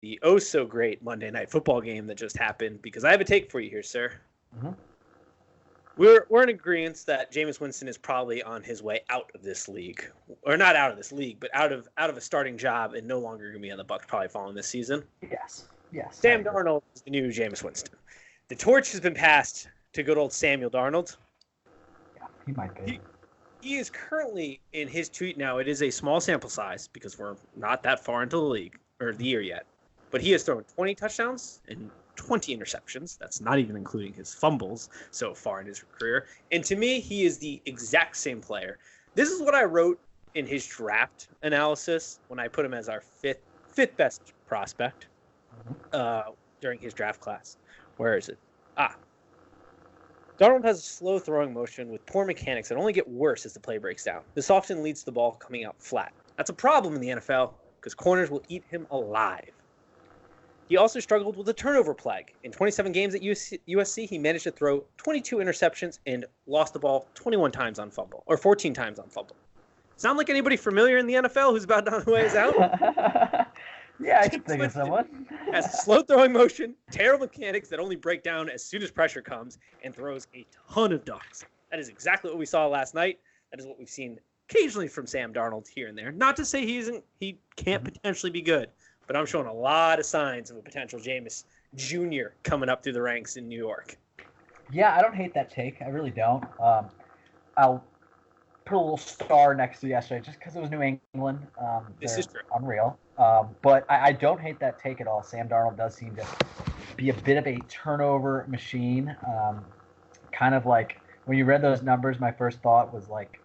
the oh-so-great Monday Night Football game that just happened, because I have a take for you here, sir. Mm-hmm. We're in agreement that Jameis Winston is probably on his way out of this league. Or not out of this league, but out of a starting job and no longer going to be on the Bucs probably following this season. Yes. Sam Darnold is the new Jameis Winston. The torch has been passed to good old Samuel Darnold. Yeah, he might be. He is currently in his tweet now. It is a small sample size because we're not that far into the league or the year yet. But he has thrown 20 touchdowns and 20 interceptions. That's not even including his fumbles so far in his career. And to me, he is the exact same player. This is what I wrote in his draft analysis when I put him as our fifth best prospect during his draft class. Where is it? Darnold has a slow throwing motion with poor mechanics that only get worse as the play breaks down. This often leads to the ball coming out flat. That's a problem in the NFL because corners will eat him alive. He also struggled with a turnover plague. In 27 games at USC, he managed to throw 22 interceptions and lost the ball 21 times on fumble, or 14 times on fumble. Sound like anybody familiar in the NFL who's about on the way out? Yeah, I can think of someone. Has a slow throwing motion, terrible mechanics that only break down as soon as pressure comes, and throws a ton of ducks. That is exactly what we saw last night. That is what we've seen occasionally from Sam Darnold here and there. Not to say he can't potentially be good, but I'm showing a lot of signs of a potential Jameis Jr. coming up through the ranks in New York. Yeah, I don't hate that take. I really don't. I'll put a little star next to yesterday just because it was New England. This is true. Unreal. But I don't hate that take at all. Sam Darnold does seem to be a bit of a turnover machine. Kind of like when you read those numbers, my first thought was like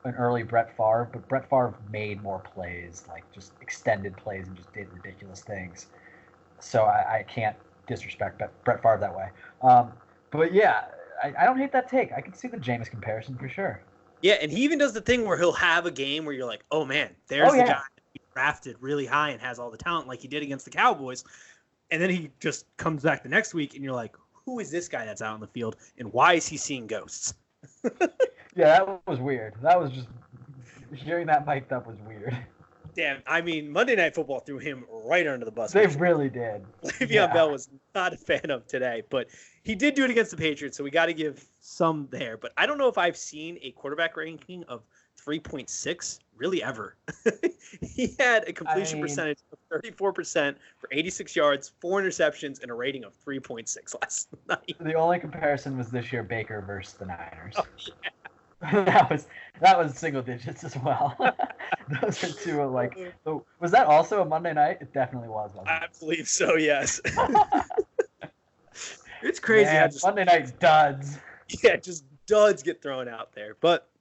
an early Brett Favre, but Brett Favre made more plays, like just extended plays and just did ridiculous things. So I can't disrespect Brett Favre that way. But yeah, I don't hate that take. I can see the Jameis comparison for sure. Yeah, and he even does the thing where he'll have a game where you're like, oh man, there's the guy he drafted really high and has all the talent like he did against the Cowboys. And then he just comes back the next week and you're like, who is this guy that's out on the field and why is he seeing ghosts? Yeah, that was weird. That was just hearing that mic'd up was weird. Damn, I mean, Monday Night Football threw him right under the bus. They really did. Le'Veon Bell was not a fan of today, but he did do it against the Patriots, so we got to give some there. But I don't know if I've seen a quarterback ranking of 3.6 really ever. He had a completion percentage of 34% for 86 yards, 4 interceptions, and a rating of 3.6 last night. The only comparison was this year Baker versus the Niners. Oh, yeah. that was single digits as well. Those are two of like. Was that also a Monday night? It definitely was. I believe so. Yes. It's crazy. Man, Monday night duds. Yeah, just duds get thrown out there. But